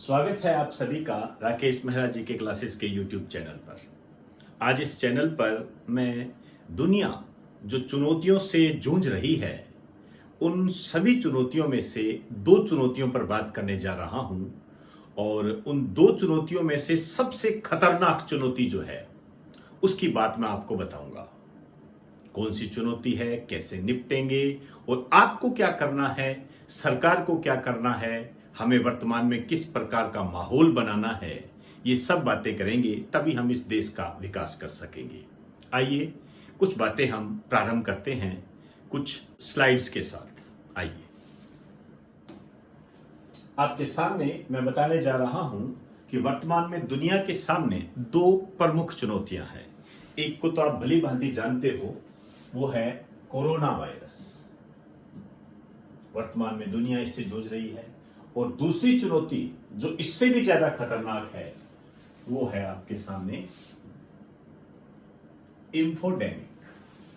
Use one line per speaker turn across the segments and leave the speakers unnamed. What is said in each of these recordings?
स्वागत है आप सभी का राकेश मेहरा जी के क्लासेस के YouTube चैनल पर। आज इस चैनल पर मैं दुनिया जो चुनौतियों से जूझ रही है उन सभी चुनौतियों में से दो चुनौतियों पर बात करने जा रहा हूं और उन दो चुनौतियों में से सबसे खतरनाक चुनौती जो है उसकी बात मैं आपको बताऊंगा। कौन सी चुनौती है, कैसे निपटेंगे और आपको क्या करना है, सरकार को क्या करना है, हमें वर्तमान में किस प्रकार का माहौल बनाना है, ये सब बातें करेंगे तभी हम इस देश का विकास कर सकेंगे। आइए कुछ बातें हम प्रारंभ करते हैं कुछ स्लाइड्स के साथ। आइए आपके सामने मैं बताने जा रहा हूं कि वर्तमान में दुनिया के सामने दो प्रमुख चुनौतियां हैं। एक को तो आप भली भांति जानते हो, वो है कोरोना वायरस। वर्तमान में दुनिया इससे जूझ रही है। और दूसरी चुनौती जो इससे भी ज्यादा खतरनाक है वो है आपके सामने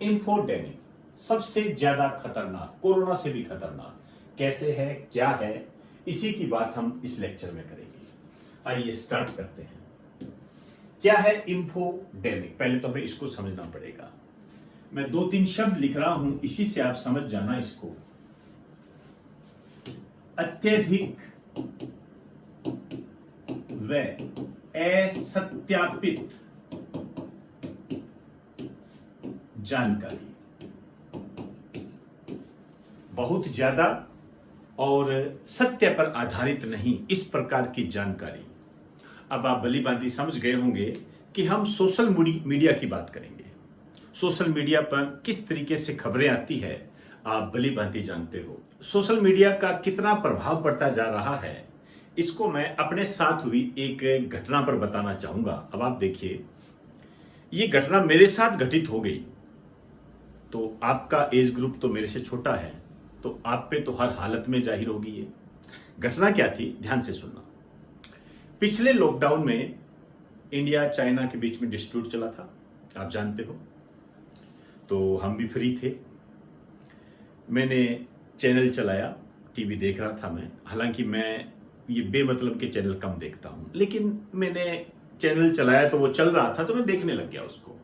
इंफोडेमिक सबसे ज्यादा खतरनाक, कोरोना से भी खतरनाक। कैसे है, क्या है, इसी की बात हम इस लेक्चर में करेंगे। आइए स्टार्ट करते हैं। क्या है इंफोडेमिक? पहले तो हमें इसको समझना पड़ेगा। मैं दो तीन शब्द लिख रहा हूं, इसी से आप समझ जाना इसको। अत्यधिक व असत्यापित जानकारी, बहुत ज्यादा और सत्य पर आधारित नहीं, इस प्रकार की जानकारी। अब आप भली भांति समझ गए होंगे कि हम सोशल मीडिया की बात करेंगे। सोशल मीडिया पर किस तरीके से खबरें आती है आप भली भांति जानते हो। सोशल मीडिया का कितना प्रभाव पड़ता जा रहा है इसको मैं अपने साथ हुई एक घटना पर बताना चाहूंगा। अब आप देखिए, ये घटना मेरे साथ घटित हो गई, तो आपका एज ग्रुप तो मेरे से छोटा है, तो आप पे तो हर हालत में जाहिर होगी। ये घटना क्या थी, ध्यान से सुनना। पिछले लॉकडाउन में इंडिया चाइना के बीच में डिस्प्यूट चला था, आप जानते हो। तो हम भी फ्री थे, मैंने चैनल चलाया, टीवी देख रहा था मैं। हालांकि मैं ये बेमतलब के चैनल कम देखता हूं, लेकिन मैंने चैनल चलाया तो वो चल रहा था, तो मैं देखने लग गया उसको।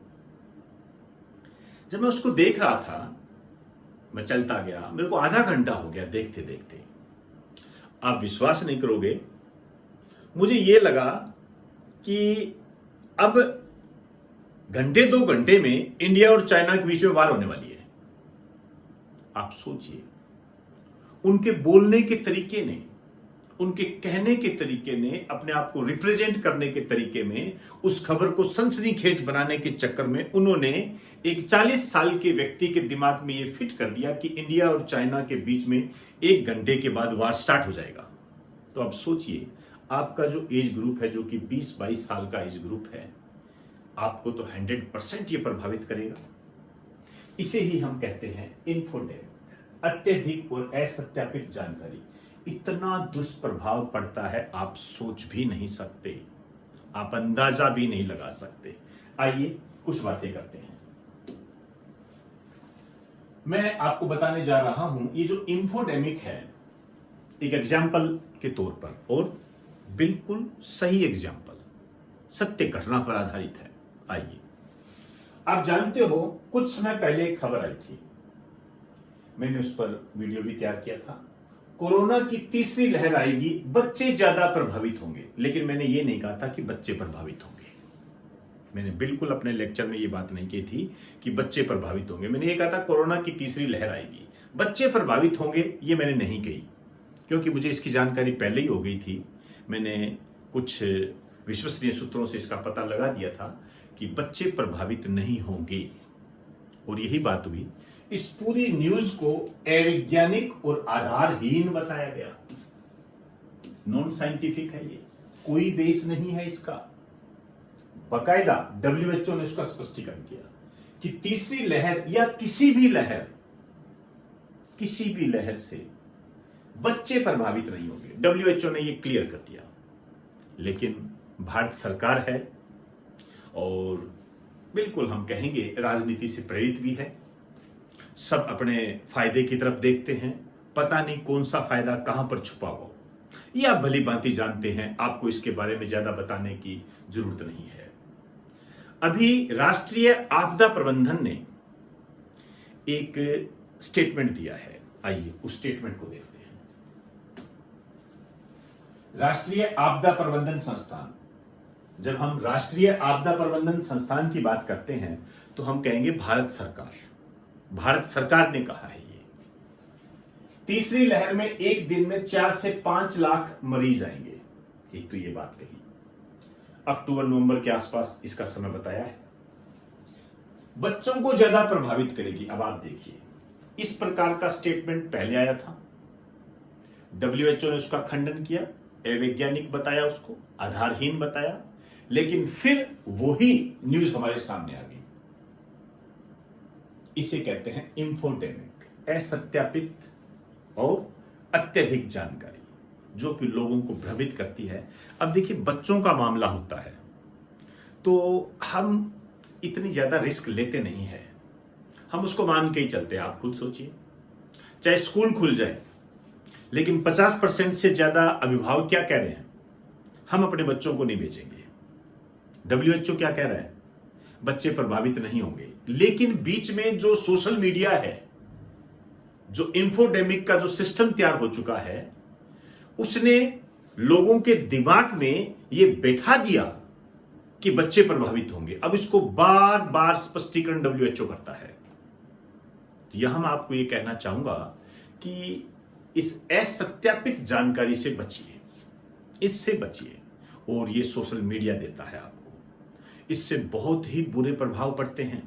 जब मैं उसको देख रहा था, मैं चलता गया, मेरे को आधा घंटा हो गया देखते देखते। आप विश्वास नहीं करोगे, मुझे ये लगा कि अब घंटे दो घंटे में इंडिया और चाइना के बीच में वार होने वाली है। आप सोचिए, उनके बोलने के तरीके ने, उनके कहने के तरीके ने, अपने आप को रिप्रेजेंट करने के तरीके में, उस खबर को सनसनीखेज बनाने के चक्कर में उन्होंने एक 40 साल के व्यक्ति के दिमाग में यह फिट कर दिया कि इंडिया और चाइना के बीच में 1 घंटे के बाद वार स्टार्ट हो जाएगा। तो अब सोचिए, आपका जो एज ग्रुप है, जो कि 20-22 साल का एज ग्रुप है, आपको तो 100% ये प्रभावित करेगा। इसे ही हम कहते हैं इंफोडेमिक, अत्यधिक और असत्यापित जानकारी। इतना दुष्प्रभाव पड़ता है आप सोच भी नहीं सकते, आप अंदाजा भी नहीं लगा सकते। आइए कुछ बातें करते हैं। मैं आपको बताने जा रहा हूं, ये जो इंफोडेमिक है, एक एग्जाम्पल के तौर पर, और बिल्कुल सही एग्जाम्पल, सत्य घटना पर आधारित है। आइए, आप जानते हो कुछ समय पहले एक खबर आई थी, मैंने उस पर वीडियो भी तैयार किया था। कोरोना की तीसरी लहर आएगी, बच्चे ज्यादा प्रभावित होंगे। लेकिन मैंने ये नहीं कहा था कि बच्चे प्रभावित होंगे। मैंने बिल्कुल अपने लेक्चर में ये बात नहीं की थी कि बच्चे प्रभावित होंगे। मैंने ये कहा था कोरोना की तीसरी लहर आएगी, बच्चे प्रभावित होंगे, ये मैंने नहीं कही, क्योंकि मुझे इसकी जानकारी पहले ही हो गई थी। मैंने कुछ विश्वसनीय सूत्रों से इसका पता लगा दिया था कि बच्चे प्रभावित नहीं होंगे, और यही बात हुई। इस पूरी न्यूज को अवैज्ञानिक और आधारहीन बताया गया, नॉन साइंटिफिक है ये, कोई बेस नहीं है इसका। बाकायदा WHO ने इसका स्पष्टीकरण किया कि तीसरी लहर या किसी भी लहर से बच्चे प्रभावित नहीं होंगे। WHO ने ये क्लियर कर दिया। लेकिन भारत सरकार है और बिल्कुल हम कहेंगे राजनीति से प्रेरित भी है, सब अपने फायदे की तरफ देखते हैं, पता नहीं कौन सा फायदा कहां पर छुपा हो। ये आप भली भांति जानते हैं, आपको इसके बारे में ज्यादा बताने की जरूरत नहीं है। अभी राष्ट्रीय आपदा प्रबंधन ने एक स्टेटमेंट दिया है, आइए उस स्टेटमेंट को देखते हैं। राष्ट्रीय आपदा प्रबंधन संस्थान, जब हम राष्ट्रीय आपदा प्रबंधन संस्थान की बात करते हैं तो हम कहेंगे भारत सरकार। भारत सरकार ने कहा है ये तीसरी लहर में एक दिन में 4 से 5 लाख मरीज आएंगे। एक तो ये बात कही, अक्टूबर नवंबर के आसपास इसका समय बताया है। बच्चों को ज्यादा प्रभावित करेगी। अब आप देखिए, इस प्रकार का स्टेटमेंट पहले आया था, WHO ने उसका खंडन किया, अवैज्ञानिक बताया, उसको आधारहीन बताया, लेकिन फिर वही न्यूज हमारे सामने आ गई। इसे कहते हैं इंफोडेमिक, असत्यापित और अत्यधिक जानकारी जो कि लोगों को भ्रमित करती है। अब देखिए, बच्चों का मामला होता है तो हम इतनी ज्यादा रिस्क लेते नहीं है, हम उसको मान के ही चलते हैं। आप खुद सोचिए, चाहे स्कूल खुल जाए, लेकिन 50% से ज्यादा अभिभावक क्या कह रहे हैं, हम अपने बच्चों को नहीं भेजेंगे। WHO क्या कह रहा है, बच्चे प्रभावित नहीं होंगे। लेकिन बीच में जो सोशल मीडिया है, जो इंफोडेमिक का जो सिस्टम तैयार हो चुका है, उसने लोगों के दिमाग में यह बैठा दिया कि बच्चे प्रभावित होंगे। अब इसको बार बार स्पष्टीकरण WHO करता है। तो यहां मैं आपको यह कहना चाहूंगा कि इस असत्यापित जानकारी से बचिए, इससे बचिए। और ये सोशल मीडिया देता है आपको, इससे बहुत ही बुरे प्रभाव पड़ते हैं,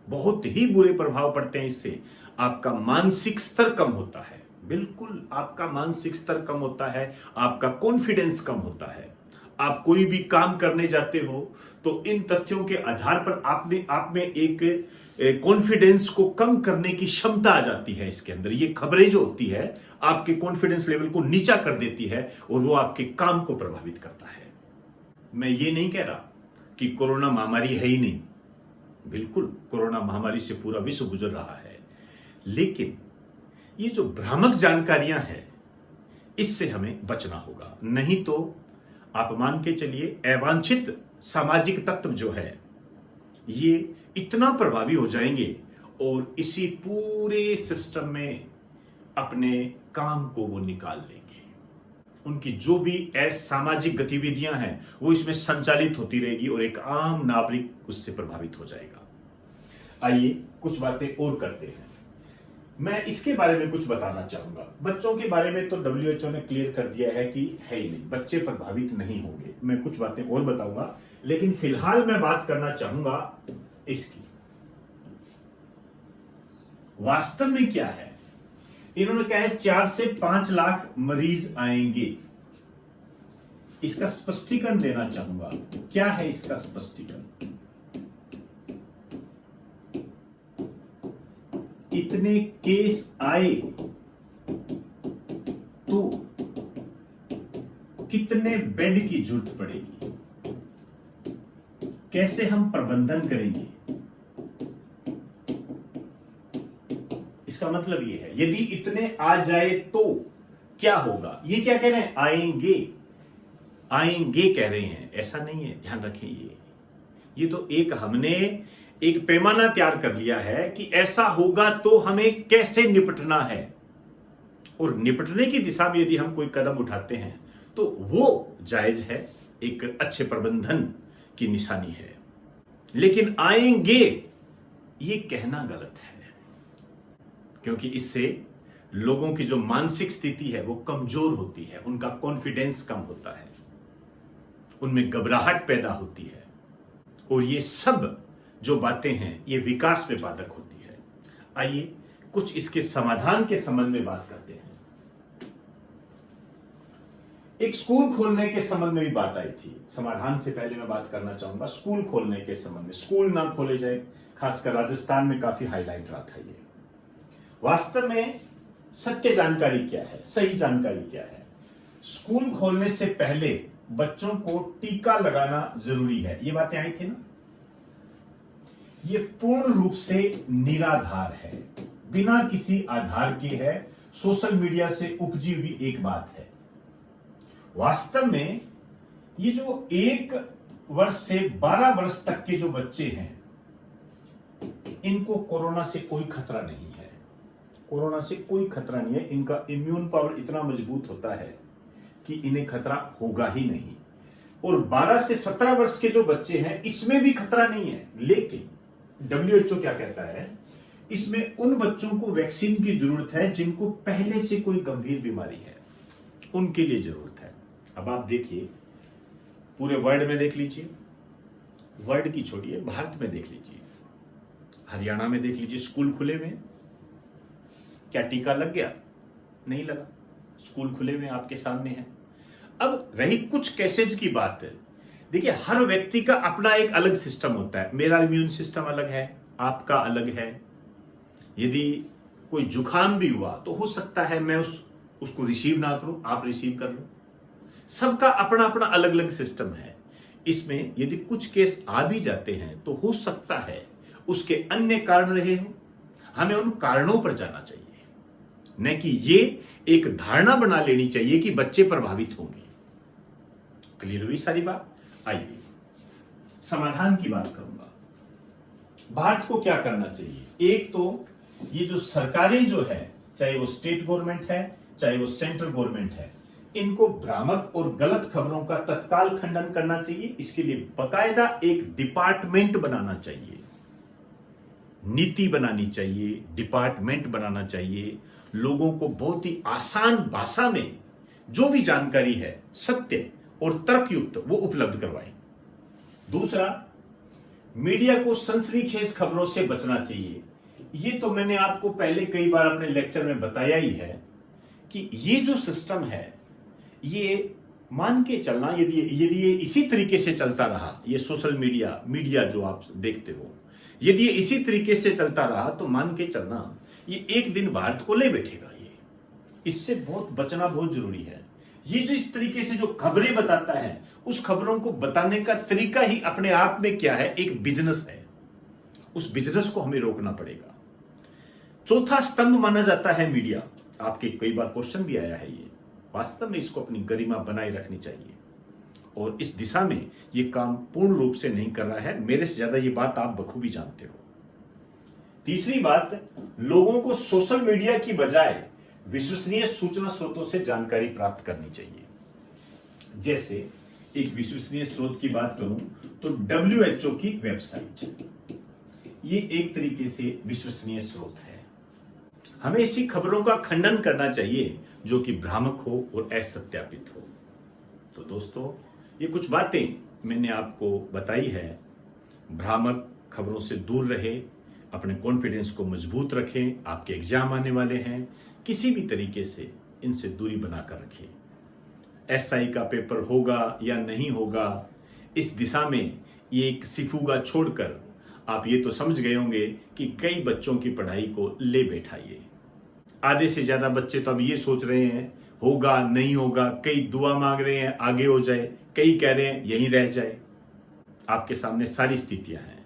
बहुत ही बुरे प्रभाव पड़ते हैं। इससे आपका मानसिक स्तर कम होता है, बिल्कुल आपका मानसिक स्तर कम होता है, आपका कॉन्फिडेंस कम होता है। आप कोई भी काम करने जाते हो तो इन तथ्यों के आधार पर आपने आप में एक कॉन्फिडेंस को कम करने की क्षमता आ जाती है। इसके अंदर ये खबरें जो होती है आपके कॉन्फिडेंस लेवल को नीचा कर देती है और वो आपके काम को प्रभावित करता है। मैं ये नहीं कह रहा कि कोरोना महामारी है ही नहीं, बिल्कुल कोरोना महामारी से पूरा विश्व गुजर रहा है, लेकिन ये जो भ्रामक जानकारियां हैं इससे हमें बचना होगा। नहीं तो आप मान के चलिए, अवांछित सामाजिक तत्व जो है ये इतना प्रभावी हो जाएंगे और इसी पूरे सिस्टम में अपने काम को वो निकाल लेंगे। उनकी जो भी असामाजिक गतिविधियां हैं वो इसमें संचालित होती रहेगी और एक आम नागरिक उससे प्रभावित हो जाएगा। आइए कुछ बातें और करते हैं। मैं इसके बारे में कुछ बताना चाहूंगा। बच्चों के बारे में तो WHO ने क्लियर कर दिया है कि है ही नहीं, बच्चे प्रभावित नहीं होंगे। मैं कुछ बातें और बताऊंगा, लेकिन फिलहाल मैं बात करना चाहूंगा इसकी। वास्तव में क्या है, इन्होंने कहा है 4 से 5 लाख मरीज आएंगे। इसका स्पष्टीकरण देना चाहूंगा। क्या है इसका स्पष्टीकरण? इतने केस आए तो कितने बेड की जरूरत पड़ेगी, कैसे हम प्रबंधन करेंगे? इसका मतलब यह है, यदि इतने आ जाए तो क्या होगा। ये क्या कह रहे हैं, आएंगे, आएंगे कह रहे हैं, ऐसा नहीं है, ध्यान रखें। ये तो एक हमने एक पैमाना तैयार कर लिया है कि ऐसा होगा तो हमें कैसे निपटना है, और निपटने की दिशा में यदि हम कोई कदम उठाते हैं तो वो जायज है, एक अच्छे प्रबंधन की निशानी है। लेकिन आएंगे ये कहना गलत है, क्योंकि इससे लोगों की जो मानसिक स्थिति है वो कमजोर होती है, उनका कॉन्फिडेंस कम होता है, उनमें घबराहट पैदा होती है, और ये सब जो बातें हैं ये विकास में बाधक होती है। आइए कुछ इसके समाधान के संबंध में बात करते हैं। एक स्कूल खोलने के संबंध में भी बात आई थी। समाधान से पहले मैं बात करना चाहूंगा स्कूल खोलने के संबंध में। स्कूल ना खोले जाए, खासकर राजस्थान में काफी हाईलाइट रहा था ये। वास्तव में सत्य जानकारी क्या है, सही जानकारी क्या है? स्कूल खोलने से पहले बच्चों को टीका लगाना जरूरी है। ये बातें आई थी ना। ये पूर्ण रूप से निराधार है, बिना किसी आधार के है, सोशल मीडिया से उपजी हुई एक बात है। वास्तव में ये जो 1 वर्ष से 12 वर्ष तक के जो बच्चे हैं, इनको कोरोना से कोई खतरा नहीं है। कोरोना से कोई खतरा नहीं है। इनका इम्यून पावर इतना मजबूत होता है कि इन्हें खतरा होगा ही नहीं। और 12 से 17 वर्ष के जो बच्चे हैं, इसमें भी खतरा नहीं है। लेकिन WHO क्या कहता है, इसमें उन बच्चों को वैक्सीन की जरूरत है जिनको पहले से कोई गंभीर बीमारी है, उनके लिए जरूरत है। अब आप देखिए, पूरे वर्ल्ड में देख लीजिए, वर्ल्ड की छोड़िए, भारत में देख लीजिए, हरियाणा में देख लीजिए, स्कूल खुले में, क्या टीका लग गया? नहीं लगा। स्कूल खुले में आपके सामने है। अब रही कुछ केसेज की बात है, देखिए हर व्यक्ति का अपना एक अलग सिस्टम होता है। मेरा इम्यून सिस्टम अलग है, आपका अलग है। यदि कोई जुकाम भी हुआ तो हो सकता है मैं उसको रिसीव ना करूं, आप रिसीव कर लो। सबका अपना अपना अलग अलग सिस्टम है। इसमें यदि कुछ केस आ भी जाते हैं तो हो सकता है उसके अन्य कारण रहे हो। हमें उन कारणों पर जाना चाहिए, न कि ये एक धारणा बना लेनी चाहिए कि बच्चे प्रभावित होंगे। क्लियर हुई सारी बात? आइए समाधान की बात करूंगा। भारत को क्या करना चाहिए? एक तो ये जो सरकारें जो है, चाहे वो स्टेट गवर्नमेंट है चाहे वो सेंट्रल गवर्नमेंट है, इनको भ्रामक और गलत खबरों का तत्काल खंडन करना चाहिए। इसके लिए बाकायदा एक डिपार्टमेंट बनाना चाहिए, नीति बनानी चाहिए, डिपार्टमेंट बनाना चाहिए। लोगों को बहुत ही आसान भाषा में जो भी जानकारी है, सत्य और तर्कयुक्त, वो उपलब्ध करवाएं। दूसरा, मीडिया को सनसनीखेज खबरों से बचना चाहिए। ये तो मैंने आपको पहले कई बार अपने लेक्चर में बताया ही है कि ये जो सिस्टम है, ये मान के चलना, यदि ये इसी तरीके से चलता रहा, ये सोशल मीडिया जो आप देखते हो, यदि ये इसी तरीके से चलता रहा तो मान के चलना ये एक दिन भारत को ले बैठेगा। ये इससे बहुत बचना बहुत जरूरी है। ये जो इस तरीके से जो खबरें बताता है, उस खबरों को बताने का तरीका ही अपने आप में क्या है, एक बिजनेस है। उस बिजनेस को हमें रोकना पड़ेगा। चौथा स्तंभ माना जाता है मीडिया। आपके कई बार क्वेश्चन भी आया है, ये वास्तव में इसको अपनी गरिमा बनाए रखनी चाहिए और इस दिशा में ये काम पूर्ण रूप से नहीं कर रहा है। मेरे से ज्यादा ये बात आप बखूबी जानते हो। तीसरी बात, लोगों को सोशल मीडिया की बजाय विश्वसनीय सूचना स्रोतों से जानकारी प्राप्त करनी चाहिए। जैसे एक विश्वसनीय स्रोत की बात करूं तो WHO की वेबसाइट, ये एक तरीके से विश्वसनीय स्रोत है। हमें ऐसी खबरों का खंडन करना चाहिए जो कि भ्रामक हो और असत्यापित हो। तो दोस्तों, ये कुछ बातें मैंने आपको बताई है। भ्रामक खबरों से दूर रहे, अपने कॉन्फिडेंस को मजबूत रखें। आपके एग्जाम आने वाले हैं, किसी भी तरीके से इनसे दूरी बनाकर रखें। SI का पेपर होगा या नहीं होगा, इस दिशा में ये एक सिफूगा छोड़कर आप ये तो समझ गए होंगे कि कई बच्चों की पढ़ाई को ले बैठा ये। आधे से ज्यादा बच्चे तो अब ये सोच रहे हैं होगा नहीं होगा, कई दुआ मांग रहे हैं आगे हो जाए, कई कह रहे हैं यहीं रह जाए। आपके सामने सारी स्थितियां हैं।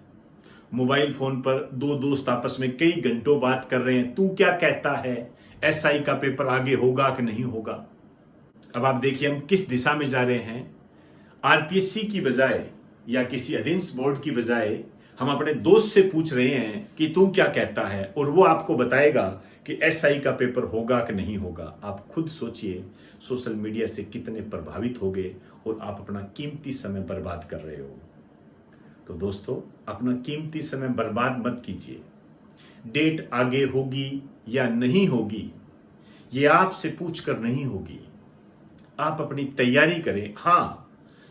मोबाइल फोन पर दो दोस्त आपस में कई घंटों बात कर रहे हैं, तू क्या कहता है, SI का पेपर आगे होगा कि नहीं होगा। अब आप देखिए हम किस दिशा में जा रहे हैं। RPSC की बजाय या किसी अधीनस्थ बोर्ड की बजाय हम अपने दोस्त से पूछ रहे हैं कि तू क्या कहता है, और वो आपको बताएगा कि SI का पेपर होगा कि नहीं होगा। आप खुद सोचिए सोशल मीडिया से कितने प्रभावित हो गए और आप अपना कीमती समय बर्बाद कर रहे हो। तो दोस्तों, अपना कीमती समय बर्बाद मत कीजिए। डेट आगे होगी या नहीं होगी, ये आपसे पूछकर नहीं होगी। आप अपनी तैयारी करें। हाँ,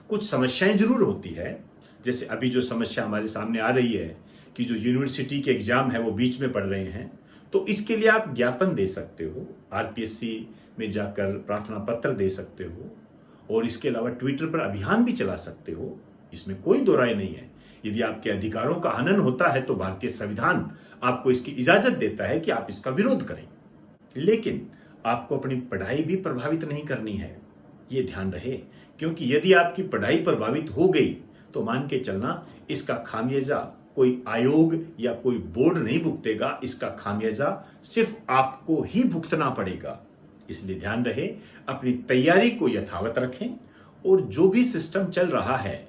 कुछ समस्याएं जरूर होती है, जैसे अभी जो समस्या हमारे सामने आ रही है कि जो यूनिवर्सिटी के एग्जाम है वो बीच में पड़ रहे हैं, तो इसके लिए आप ज्ञापन दे सकते हो, RPSC में जाकर प्रार्थना पत्र दे सकते हो, और इसके अलावा ट्विटर पर अभियान भी चला सकते हो। इसमें कोई दो राय नहीं है। यदि आपके अधिकारों का हनन होता है तो भारतीय संविधान आपको इसकी इजाजत देता है कि आप इसका विरोध करें, लेकिन आपको अपनी पढ़ाई भी प्रभावित नहीं करनी है, ये ध्यान रहे। क्योंकि यदि आपकी पढ़ाई प्रभावित हो गई तो मान के चलना इसका खामियाजा कोई आयोग या कोई बोर्ड नहीं भुगतेगा, इसका खामियाजा सिर्फ आपको ही भुगतना पड़ेगा। इसलिए ध्यान रहे, अपनी तैयारी को यथावत रखें और जो भी सिस्टम चल रहा है,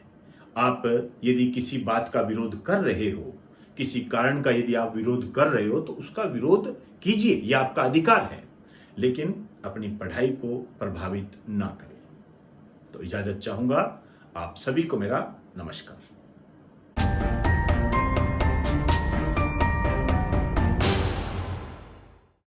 आप यदि किसी बात का विरोध कर रहे हो, किसी कारण का यदि आप विरोध कर रहे हो तो उसका विरोध कीजिए, यह आपका अधिकार है, लेकिन अपनी पढ़ाई को प्रभावित ना करें। तो इजाजत चाहूंगा। आप सभी को मेरा नमस्कार।